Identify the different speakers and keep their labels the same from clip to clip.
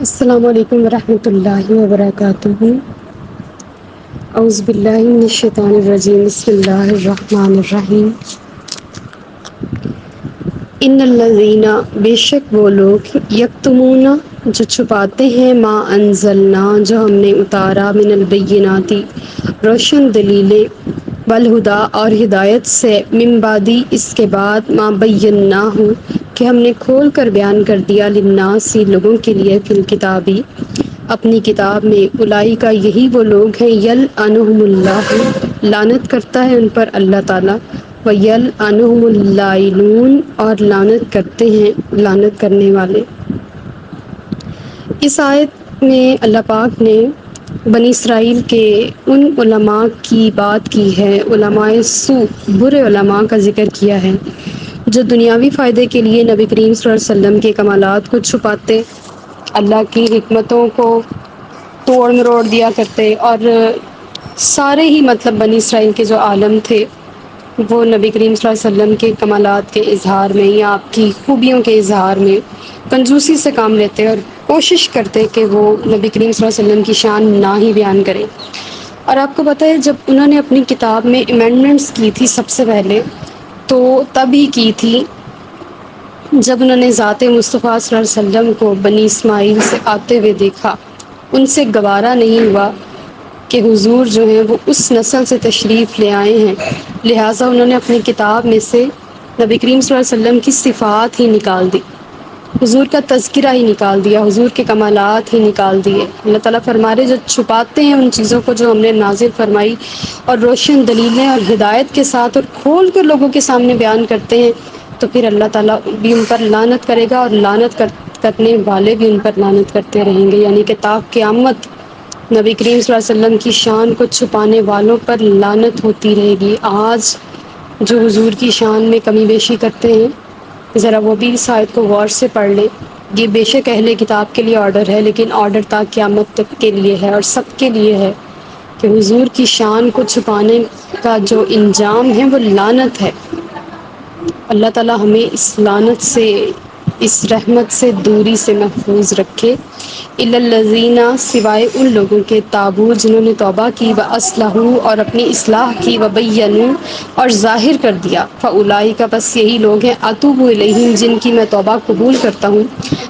Speaker 1: السلام علیکم ورحمۃ اللہ وبرکاتہ۔ اعوذ باللہ من الشیطان الرجیم، بسم اللہ الرحمن الرحیم۔ ان الذین، بے شک وہ لوگ، یکتمون، جو چھپاتے ہیں، ما انزلنا، جو ہم نے اتارا، من البینات، روشن دلیلیں، والہدا، اور ہدایت سے، من بعدی، اس کے بعد، ما بیناہ، کہ ہم نے کھول کر بیان کر دیا، للناس، لوگوں کے لیے، فی الکتابی، اپنی کتاب میں، اولئک کا، یہی وہ لوگ ہیں، یلعنہم اللہ، لعنت کرتا ہے ان پر اللہ تعالیٰ، وَيَلْعَنُهُمُ اللَّاعِنُونَ، اور لعنت کرتے ہیں لعنت کرنے والے۔ اس آیت میں اللہ پاک نے بنی اسرائیل کے ان علماء کی بات کی ہے، علماء سوء، برے علماء کا ذکر کیا ہے، جو دنیاوی فائدے کے لیے نبی کریم صلی اللہ علیہ وسلم کے کمالات کو چھپاتے، اللہ کی حکمتوں کو توڑ مروڑ دیا کرتے، اور سارے ہی مطلب بنی اسرائیل کے جو عالم تھے وہ نبی کریم صلی اللہ علیہ وسلم کے کمالات کے اظہار میں یا آپ کی خوبیوں کے اظہار میں کنجوسی سے کام لیتے اور کوشش کرتے کہ وہ نبی کریم صلی اللہ علیہ وسلم کی شان نہ ہی بیان کریں۔ اور آپ کو پتہ ہے جب انہوں نے اپنی کتاب میں امینڈمنٹس کی تھی سب سے پہلے، تو تب ہی کی تھی جب انہوں نے ذات مصطفیٰ صلی اللہ علیہ وسلم کو بنی اسماعیل سے آتے ہوئے دیکھا، ان سے گوارا نہیں ہوا کہ حضور جو ہیں وہ اس نسل سے تشریف لے آئے ہیں، لہٰذا انہوں نے اپنی کتاب میں سے نبی کریم صلی اللہ علیہ وسلم کی صفات ہی نکال دی، حضور کا تذکرہ ہی نکال دیا، حضور کے کمالات ہی نکال دیے۔ اللہ تعالیٰ فرما رہے جو چھپاتے ہیں ان چیزوں کو جو ہم نے نازل فرمائی اور روشن دلیلیں اور ہدایت کے ساتھ اور کھول کر لوگوں کے سامنے بیان کرتے ہیں، تو پھر اللہ تعالیٰ بھی ان پر لعنت کرے گا، اور لعنت کرنے والے بھی ان پر لعنت کرتے رہیں گے، یعنی کہ تا قیامت نبی کریم صلی اللہ علیہ وسلم کی شان کو چھپانے والوں پر لعنت ہوتی رہے گی۔ آج جو حضور کی شان میں کمی بیشی کرتے ہیں، ذرا وہ بھی اس آیت کو غور سے پڑھ لیں۔ یہ بے شک اہل کتاب کے لیے آرڈر ہے، لیکن آرڈر تا قیامت تک کے لیے ہے اور سب کے لیے ہے کہ حضور کی شان کو چھپانے کا جو انجام ہے وہ لعنت ہے۔ اللہ تعالیٰ ہمیں اس لعنت سے، اس رحمت سے دوری سے محفوظ رکھے۔ الا الذین، سوائے ان لوگوں کے، تابوا، جنہوں نے توبہ کی، واصلحوا، اور اپنی اصلاح کی، وبینوا، اور ظاہر کر دیا، فاولئک، بس یہی لوگ ہیں، اتوب الیہم، جن کی میں توبہ قبول کرتا ہوں،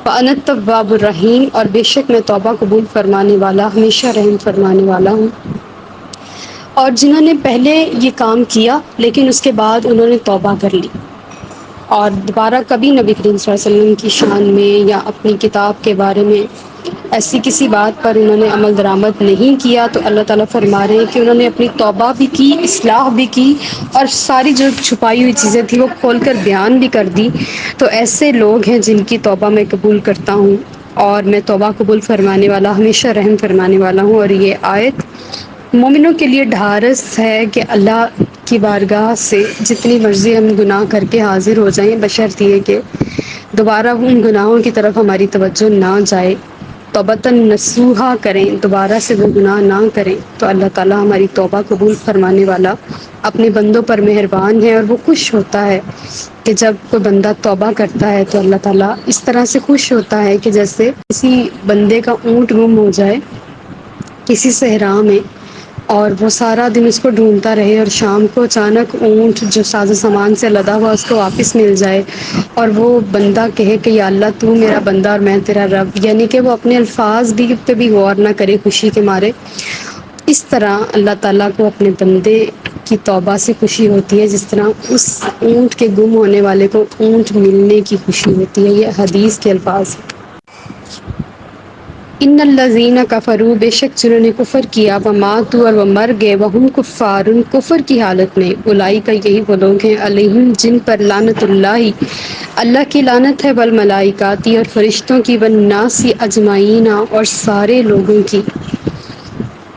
Speaker 1: وانا التواب الرحیم، اور بے شک میں توبہ قبول فرمانے والا، ہمیشہ رحم فرمانے والا ہوں۔ اور جنہوں نے پہلے یہ کام کیا لیکن اس کے بعد انہوں نے توبہ کر لی اور دوبارہ کبھی نبی کریم صلی اللہ علیہ وسلم کی شان میں یا اپنی کتاب کے بارے میں ایسی کسی بات پر انہوں نے عمل درآمد نہیں کیا، تو اللہ تعالیٰ فرما رہے ہیں کہ انہوں نے اپنی توبہ بھی کی، اصلاح بھی کی، اور ساری جو چھپائی ہوئی چیزیں تھیں وہ کھول کر بیان بھی کر دی، تو ایسے لوگ ہیں جن کی توبہ میں قبول کرتا ہوں، اور میں توبہ قبول فرمانے والا، ہمیشہ رحم فرمانے والا ہوں۔ اور یہ آیت مومنوں کے لیے ڈھارس ہے کہ اللہ کی بارگاہ سے جتنی مرضی ہم گناہ کر کے حاضر ہو جائیں، بشرط یہ کہ دوبارہ ان گناہوں کی طرف ہماری توجہ نہ جائے، توبۃ نصوحا کریں، دوبارہ سے وہ گناہ نہ کریں، تو اللہ تعالیٰ ہماری توبہ قبول فرمانے والا، اپنے بندوں پر مہربان ہے، اور وہ خوش ہوتا ہے کہ جب کوئی بندہ توبہ کرتا ہے تو اللہ تعالیٰ اس طرح سے خوش ہوتا ہے کہ جیسے کسی بندے کا اونٹ گم ہو جائے کسی صحرا میں، اور وہ سارا دن اس کو ڈھونڈتا رہے، اور شام کو اچانک اونٹ جو ساز و سامان سے لدا ہوا اس کو واپس مل جائے، اور وہ بندہ کہے کہ یا اللہ تو میرا بندہ اور میں تیرا رب، یعنی کہ وہ اپنے الفاظ بھی پہ بھی غور نہ کرے خوشی کے مارے، اس طرح اللہ تعالیٰ کو اپنے بندے کی توبہ سے خوشی ہوتی ہے، جس طرح اس اونٹ کے گم ہونے والے کو اونٹ ملنے کی خوشی ہوتی ہے۔ یہ حدیث کے الفاظ ہیں۔ ان الذین کفروا، بے شک جنہوں نے کفر کیا، وماتوا، اور وہ مر گئے، وہم کفار، کفر کی حالت میں، اولئک، یہی وہ لوگ ہیں، علیہم، جن پر لعنت اللہ، اللہ کی لعنت ہے، والملائکۃ، اور فرشتوں کی، والناس اجمعین، اور سارے لوگوں کی،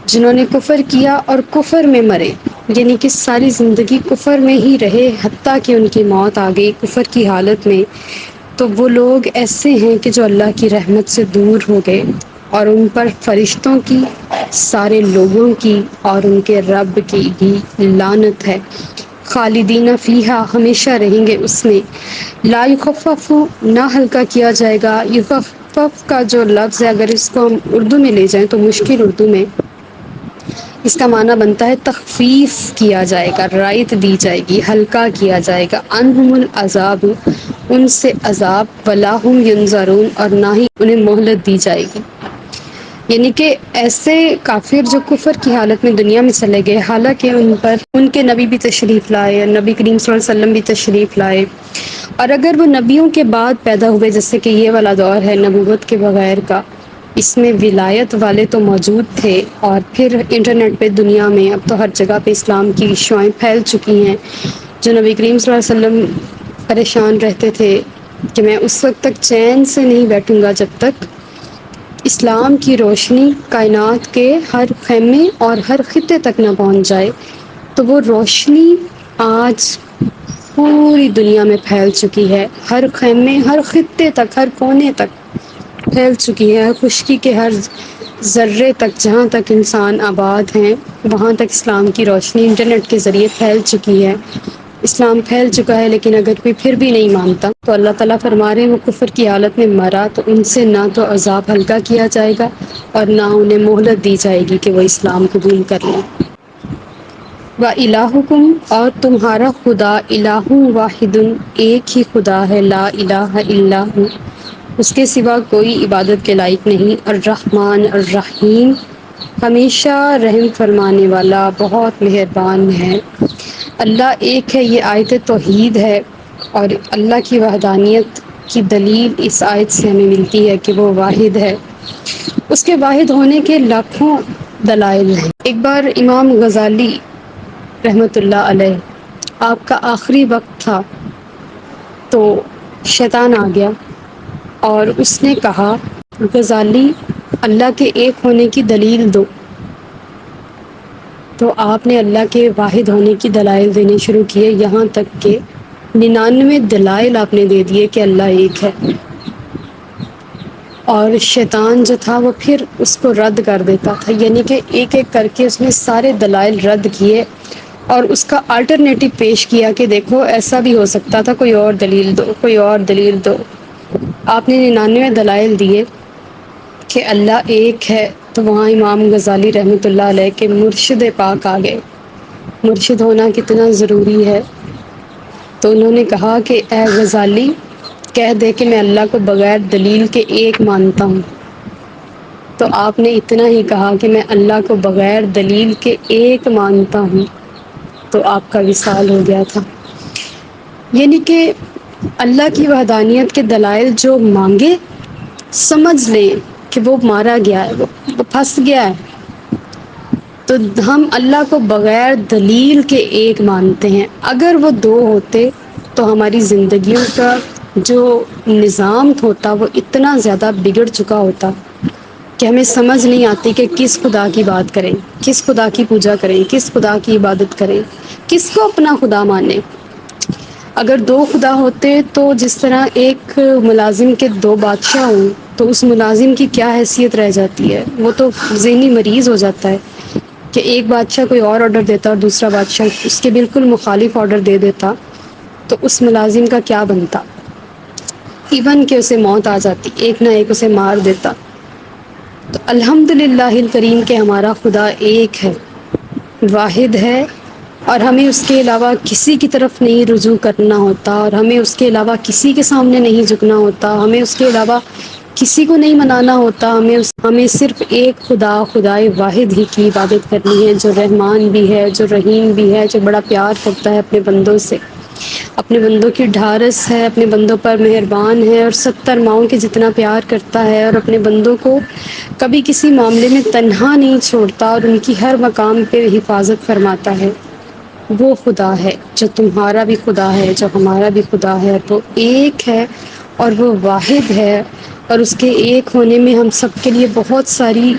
Speaker 1: جنہوں نے کفر کیا اور کفر میں مرے، یعنی کہ ساری زندگی کفر میں ہی رہے حتیٰ کہ ان کی موت آ گئی کفر کی حالت میں، تو وہ لوگ ایسے ہیں کہ جو اللہ کی رحمت سے دور ہو گئے، اور ان پر فرشتوں کی، سارے لوگوں کی، اور ان کے رب کی بھی لعنت ہے، خالدین فیہا، ہمیشہ رہیں گے اس میں، لا یخفف، نہ ہلکا کیا جائے گا، مخفف کا جو لفظ ہے، اگر اس کو ہم اردو میں لے جائیں تو مشکل اردو میں اس کا معنی بنتا ہے تخفیف کیا جائے گا، رعایت دی جائے گی، ہلکا کیا جائے گا، عنہم العذاب، ان سے عذاب، ولا ہم ینظرون، اور نہ ہی انہیں مہلت دی جائے گی۔ یعنی کہ ایسے کافر جو کفر کی حالت میں دنیا میں چلے گئے، حالانکہ ان پر ان کے نبی بھی تشریف لائے، نبی کریم صلی اللہ علیہ وسلم بھی تشریف لائے، اور اگر وہ نبیوں کے بعد پیدا ہوئے، جیسے کہ یہ والا دور ہے نبوت کے بغیر کا، اس میں ولایت والے تو موجود تھے، اور پھر انٹرنیٹ پہ دنیا میں اب تو ہر جگہ پہ اسلام کی شعائیں پھیل چکی ہیں۔ جو نبی کریم صلی اللہ علیہ وسلم پریشان رہتے تھے کہ میں اس وقت تک چین سے نہیں بیٹھوں گا جب تک اسلام کی روشنی کائنات کے ہر خیمے اور ہر خطے تک نہ پہنچ جائے، تو وہ روشنی آج پوری دنیا میں پھیل چکی ہے، ہر خیمے، ہر خطے تک، ہر کونے تک پھیل چکی ہے، خشکی کے ہر ذرے تک، جہاں تک انسان آباد ہیں وہاں تک اسلام کی روشنی انٹرنیٹ کے ذریعے پھیل چکی ہے۔ اسلام پھیل چکا ہے، لیکن اگر کوئی پھر بھی نہیں مانتا تو اللہ تعالیٰ فرما رہے ہیں وہ کفر کی حالت میں مرا تو ان سے نہ تو عذاب ہلکا کیا جائے گا اور نہ انہیں مہلت دی جائے گی کہ وہ اسلام قبول کر لیں۔ وَإِلَٰهُكُمْ، اور تمہارا خدا، الہ واحد، ایک ہی خدا ہے، لا الہ الا ہو، اس کے سوا کوئی عبادت کے لائق نہیں، الرحمن الرحیم، ہمیشہ رحم فرمانے والا، بہت مہربان ہے۔ اللہ ایک ہے، یہ آیت توحید ہے، اور اللہ کی وحدانیت کی دلیل اس آیت سے ہمیں ملتی ہے کہ وہ واحد ہے، اس کے واحد ہونے کے لاکھوں دلائل ہیں۔ ایک بار امام غزالی رحمۃ اللہ علیہ، آپ کا آخری وقت تھا تو شیطان آ گیا اور اس نے کہا غزالی اللہ کے ایک ہونے کی دلیل دو، تو آپ نے اللہ کے واحد ہونے کی دلائل دینے شروع کیے، یہاں تک کہ 99 دلائل آپ نے دے دیے کہ اللہ ایک ہے، اور شیطان جو تھا وہ پھر اس کو رد کر دیتا تھا، یعنی کہ ایک ایک کر کے اس نے سارے دلائل رد کیے اور اس کا الٹرنیٹو پیش کیا کہ دیکھو ایسا بھی ہو سکتا تھا، کوئی اور دلیل دو، کوئی اور دلیل دو۔ آپ نے 99 دلائل دیے کہ اللہ ایک ہے، تو وہاں امام غزالی رحمۃ اللہ علیہ کے مرشد پاک آ گئے۔ مرشد ہونا کتنا ضروری ہے، تو انہوں نے کہا کہ اے غزالی کہہ دے کہ میں اللہ کو بغیر دلیل کے ایک مانتا ہوں، تو آپ نے اتنا ہی کہا کہ میں اللہ کو بغیر دلیل کے ایک مانتا ہوں، تو آپ کا وصال ہو گیا تھا۔ یعنی کہ اللہ کی وحدانیت کے دلائل جو مانگے سمجھ لیں کہ وہ مارا گیا ہے، وہ پھنس گیا ہے، تو ہم اللہ کو بغیر دلیل کے ایک مانتے ہیں۔ اگر وہ دو ہوتے تو ہماری زندگیوں کا جو نظام ہوتا وہ اتنا زیادہ بگڑ چکا ہوتا کہ ہمیں سمجھ نہیں آتی کہ کس خدا کی بات کریں، کس خدا کی پوجا کریں، کس خدا کی عبادت کریں، کس کو اپنا خدا مانیں۔ اگر دو خدا ہوتے تو جس طرح ایک ملازم کے دو بادشاہ ہوں تو اس ملازم کی کیا حیثیت رہ جاتی ہے، وہ تو ذہنی مریض ہو جاتا ہے کہ ایک بادشاہ کوئی اور آرڈر دیتا اور دوسرا بادشاہ اس کے بالکل مخالف آرڈر دے دیتا، تو اس ملازم کا کیا بنتا، ایون کہ اسے موت آ جاتی، ایک نہ ایک اسے مار دیتا۔ تو الحمدللہ الکریم کہ ہمارا خدا ایک ہے، واحد ہے، اور ہمیں اس کے علاوہ کسی کی طرف نہیں رجوع کرنا ہوتا، اور ہمیں اس کے علاوہ کسی کے سامنے نہیں جھکنا ہوتا، ہمیں اس کے علاوہ کسی کو نہیں منانا ہوتا، ہمیں صرف ایک خدا، خدائے واحد ہی کی عبادت کرنی ہے، جو رحمان بھی ہے، جو رحیم بھی ہے، جو بڑا پیار کرتا ہے اپنے بندوں سے، اپنے بندوں کی ڈھارس ہے، اپنے بندوں پر مہربان ہے، اور 70 ماؤں کے جتنا پیار کرتا ہے، اور اپنے بندوں کو کبھی کسی معاملے میں تنہا نہیں چھوڑتا، اور ان کی ہر مقام پہ حفاظت فرماتا ہے۔ وہ خدا ہے جو تمہارا بھی خدا ہے، جو ہمارا بھی خدا ہے، وہ ایک ہے اور وہ واحد ہے، اور اس کے ایک ہونے میں ہم سب کے لیے بہت ساری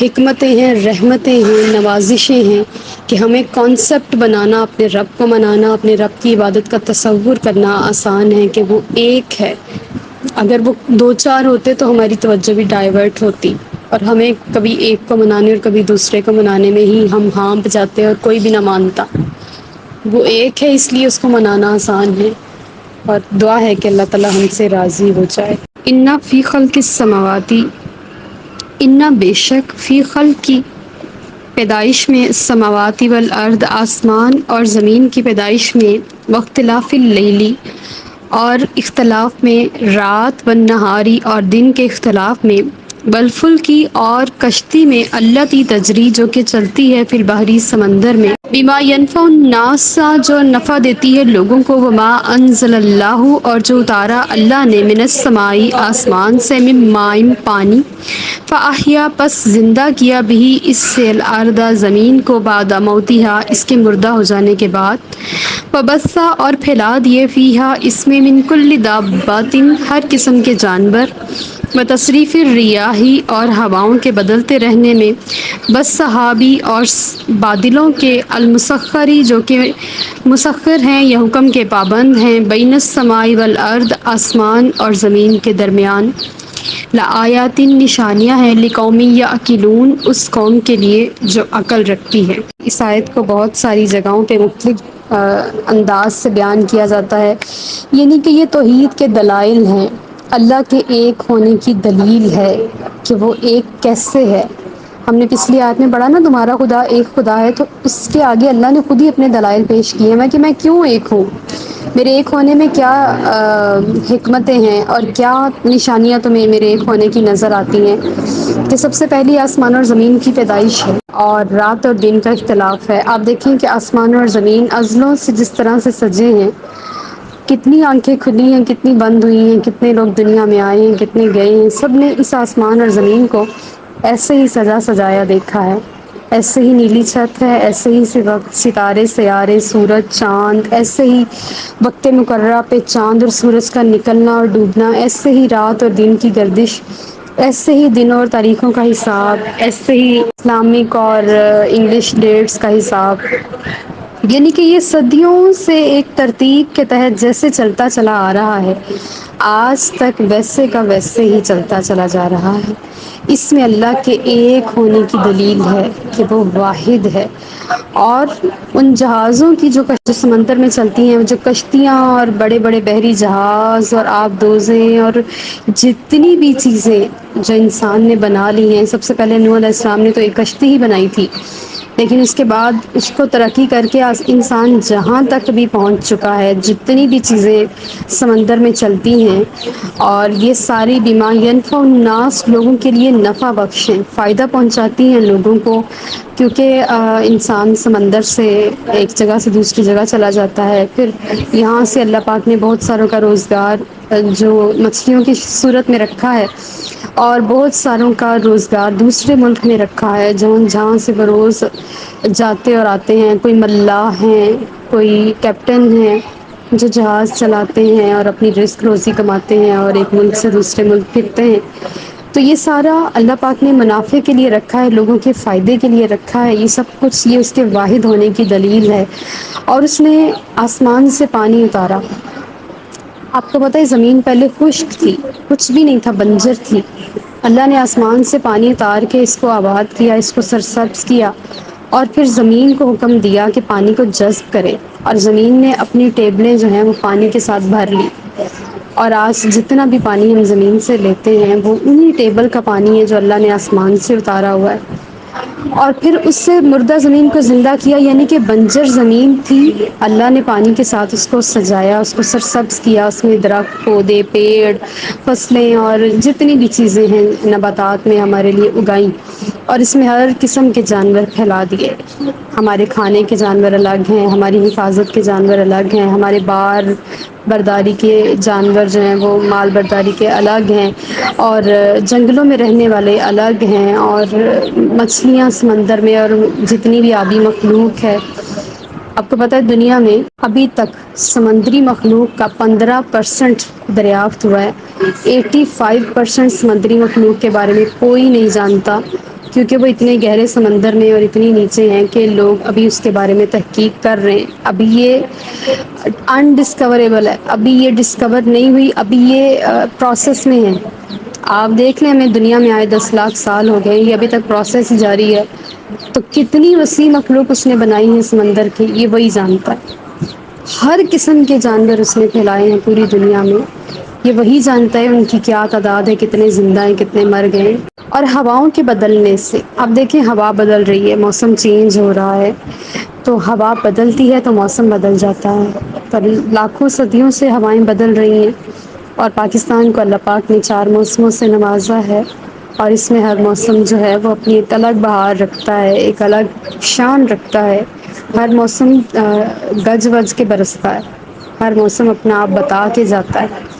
Speaker 1: حکمتیں ہیں، رحمتیں ہیں، نوازشیں ہیں کہ ہمیں کانسیپٹ بنانا، اپنے رب کو منانا، اپنے رب کی عبادت کا تصور کرنا آسان ہے کہ وہ ایک ہے۔ اگر وہ دو چار ہوتے تو ہماری توجہ بھی ڈائیورٹ ہوتی، اور ہمیں کبھی ایک کو منانے اور کبھی دوسرے کو منانے میں ہی ہم ہانپ جاتے اور کوئی بھی نہ مانتا۔ وہ ایک ہے اس لیے اس کو منانا آسان ہے، اور دعا ہے کہ اللہ تعالی ہم سے راضی ہو جائے۔ ان فی خلق السماواتی، ان بے شک فی خلق کی پیدائش میں، السماواتی والارض آسمان اور زمین کی پیدائش میں، واختلاف اللیلی اور اختلاف میں، رات والنہاری اور دن کے اختلاف میں، والفلکی اور کشتی میں، التی تجری جو کہ چلتی ہے، فی البحری سمندر میں، بما ینفع الناس جو نفع دیتی ہے لوگوں کو، وما انزل اللہ اور جو اتارا اللہ نے، من السماء آسمان سے، من ماء پانی، فاحیا پس زندہ کیا بھی اس سے، الارض زمین کو، بعد موتها اس کے مردہ ہو جانے کے بعد، وبثا اور پھیلا دیے، فیہا اس میں، من کل دابۃ ہر قسم کے جانور، وتصریف الریاح اور ہواؤں کے بدلتے رہنے میں، بس صحابی اور بادلوں کے، المسخری جو کہ مسخر ہیں یا حکم کے پابند ہیں، بین السماء والارض آسمان اور زمین کے درمیان، لآیات نشانیاں ہیں، لقوم یعقلون اس قوم کے لیے جو عقل رکھتی ہے۔ اس آیت کو بہت ساری جگہوں پہ مختلف انداز سے بیان کیا جاتا ہے، یعنی کہ یہ توحید کے دلائل ہیں، اللہ کے ایک ہونے کی دلیل ہے کہ وہ ایک کیسے ہے۔ ہم نے پچھلی آیت میں پڑھا نا، تمہارا خدا ایک خدا ہے، تو اس کے آگے اللہ نے خود ہی اپنے دلائل پیش کیے ہیں کہ میں کیوں ایک ہوں، میرے ایک ہونے میں کیا حکمتیں ہیں اور کیا نشانیاں تمہیں میرے ایک ہونے کی نظر آتی ہیں، کہ سب سے پہلی آسمان اور زمین کی پیدائش ہے اور رات اور دن کا اختلاف ہے۔ آپ دیکھیں کہ آسمان اور زمین ازلوں سے جس طرح سے سجے ہیں، کتنی آنکھیں کھلی ہیں، کتنی بند ہوئی ہیں، کتنے لوگ دنیا میں آئے ہیں، کتنے گئے ہیں، سب نے اس آسمان اور زمین کو ایسے ہی سجا سجایا دیکھا ہے۔ ایسے ہی نیلی چھت ہے، ایسے ہی ستارے سیارے، سورج چاند، ایسے ہی وقت مقررہ پہ چاند اور سورج کا نکلنا اور ڈوبنا، ایسے ہی رات اور دن کی گردش، ایسے ہی دنوں اور تاریخوں کا حساب، ایسے ہی اسلامک اور انگلش ڈیٹس کا حساب، یعنی کہ یہ صدیوں سے ایک ترتیب کے تحت جیسے چلتا چلا آ رہا ہے، آج تک ویسے کا ویسے ہی چلتا چلا جا رہا ہے۔ اس میں اللہ کے ایک ہونے کی دلیل ہے کہ وہ واحد ہے، اور ان جہازوں کی جو سمندر میں چلتی ہیں، جو کشتیاں اور بڑے بڑے بحری جہاز اور آبدوزیں اور جتنی بھی چیزیں جو انسان نے بنا لی ہیں، سب سے پہلے نوح علیہ السلام نے تو ایک کشتی ہی بنائی تھی، لیکن اس کے بعد اس کو ترقی کر کے انسان جہاں تک بھی پہنچ چکا ہے، جتنی بھی چیزیں سمندر میں چلتی ہیں، اور یہ ساری بما ینفع الناس لوگوں کے لیے نفع بخش ہیں، فائدہ پہنچاتی ہیں لوگوں کو، کیونکہ انسان سمندر سے ایک جگہ سے دوسری جگہ چلا جاتا ہے، پھر یہاں سے اللہ پاک نے بہت ساروں کا روزگار جو مچھلیوں کی صورت میں رکھا ہے، اور بہت ساروں کا روزگار دوسرے ملک میں رکھا ہے، جہاں سے بروز جاتے اور آتے ہیں، کوئی ملاح ہیں، کوئی کیپٹن ہیں جو جہاز چلاتے ہیں اور اپنی رزق روزی کماتے ہیں اور ایک ملک سے دوسرے ملک پھرتے ہیں۔ تو یہ سارا اللہ پاک نے منافع کے لیے رکھا ہے، لوگوں کے فائدے کے لیے رکھا ہے، یہ سب کچھ یہ اس کے واحد ہونے کی دلیل ہے۔ اور اس نے آسمان سے پانی اتارا۔ آپ کو پتہ ہے زمین پہلے خشک تھی، کچھ بھی نہیں تھا، بنجر تھی، اللہ نے آسمان سے پانی اتار کے اس کو آباد کیا، اس کو سرسبز کیا، اور پھر زمین کو حکم دیا کہ پانی کو جذب کرے، اور زمین نے اپنی ٹیبلیں جو ہیں وہ پانی کے ساتھ بھر لی، اور آج جتنا بھی پانی ہم زمین سے لیتے ہیں وہ انہی ٹیبل کا پانی ہے جو اللہ نے آسمان سے اتارا ہوا ہے۔ اور پھر اس سے مردہ زمین کو زندہ کیا، یعنی کہ بنجر زمین تھی، اللہ نے پانی کے ساتھ اس کو سجایا، اس کو سرسبز کیا، اس میں درخت، پودے، پیڑ، فصلیں اور جتنی بھی چیزیں ہیں نباتات میں ہمارے لیے اگائیں، اور اس میں ہر قسم کے جانور پھیلا دیے۔ ہمارے کھانے کے جانور الگ ہیں، ہماری حفاظت کے جانور الگ ہیں، ہمارے بار برداری کے جانور جو ہیں وہ مال برداری کے الگ ہیں، اور جنگلوں میں رہنے والے الگ ہیں، اور مچھلیاں سمندر میں اور جتنی بھی آبی مخلوق ہے۔ آپ کو پتہ ہے دنیا میں ابھی تک سمندری مخلوق کا 15% دریافت ہوا ہے، 85% سمندری مخلوق کے بارے میں کوئی نہیں جانتا، کیونکہ وہ اتنے گہرے سمندر میں اور اتنی نیچے ہیں کہ لوگ ابھی اس کے بارے میں تحقیق کر رہے ہیں۔ ابھی یہ انڈسکوریبل ہے، ابھی یہ ڈسکور نہیں ہوئی، ابھی یہ پروسیس میں ہے۔ آپ دیکھ لیں ہمیں دنیا میں آئے 10 لاکھ سال ہو گئے، یہ ابھی تک پروسیس جاری ہے، تو کتنی وسیع مخلوق اس نے بنائی ہے سمندر کی، یہ وہی جانتا ہے۔ ہر قسم کے جانور اس نے پھیلائے ہیں پوری دنیا میں، یہ وہی جانتا ہے ان کی کیا تعداد ہے، کتنے زندہ ہیں کتنے مر گئے۔ اور ہواؤں کے بدلنے سے اب دیکھیں ہوا بدل رہی ہے، موسم چینج ہو رہا ہے، تو ہوا بدلتی ہے تو موسم بدل جاتا ہے، پر لاکھوں صدیوں سے ہوائیں بدل رہی ہیں، اور پاکستان کو اللہ پاک نے 4 موسموں سے نوازا ہے، اور اس میں ہر موسم جو ہے وہ اپنی ایک الگ بہار رکھتا ہے، ایک الگ شان رکھتا ہے۔ ہر موسم گج وج کے برستا ہے، ہر موسم اپنا آپ بتا کے جاتا ہے۔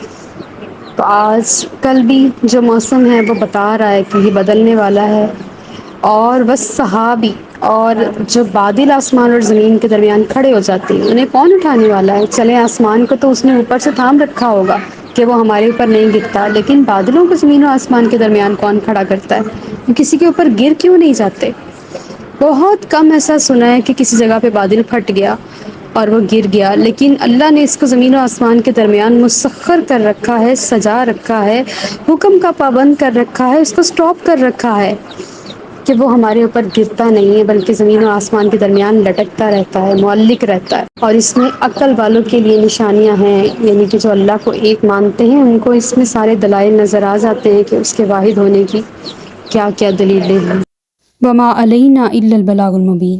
Speaker 1: تو آج کل بھی جو موسم ہے وہ بتا رہا ہے کہ یہ بدلنے والا ہے، اور بس صحابی اور جو بادل آسمان اور زمین کے درمیان کھڑے ہو جاتے ہیں انہیں کون اٹھانے والا ہے؟ چلے آسمان کو تو اس نے اوپر سے تھام رکھا ہوگا کہ وہ ہمارے اوپر نہیں گرتا، لیکن بادلوں کو زمین و آسمان کے درمیان کون کھڑا کرتا ہے؟ وہ کسی کے اوپر گر کیوں نہیں جاتے؟ بہت کم ایسا سنا ہے کہ کسی جگہ پہ بادل پھٹ گیا اور وہ گر گیا، لیکن اللہ نے اس کو زمین و آسمان کے درمیان مسخر کر رکھا ہے، سجا رکھا ہے، حکم کا پابند کر رکھا ہے، اس کو اسٹاپ کر رکھا ہے کہ وہ ہمارے اوپر گرتا نہیں ہے بلکہ زمین و آسمان کے درمیان لٹکتا رہتا ہے، معلق رہتا ہے۔ اور اس میں عقل والوں کے لیے نشانیاں ہیں، یعنی کہ جو اللہ کو ایک مانتے ہیں ان کو اس میں سارے دلائل نظر آ جاتے ہیں کہ اس کے واحد ہونے کی کیا کیا دلیلیں ہیں۔ وما علینا الا البلاغ المبین۔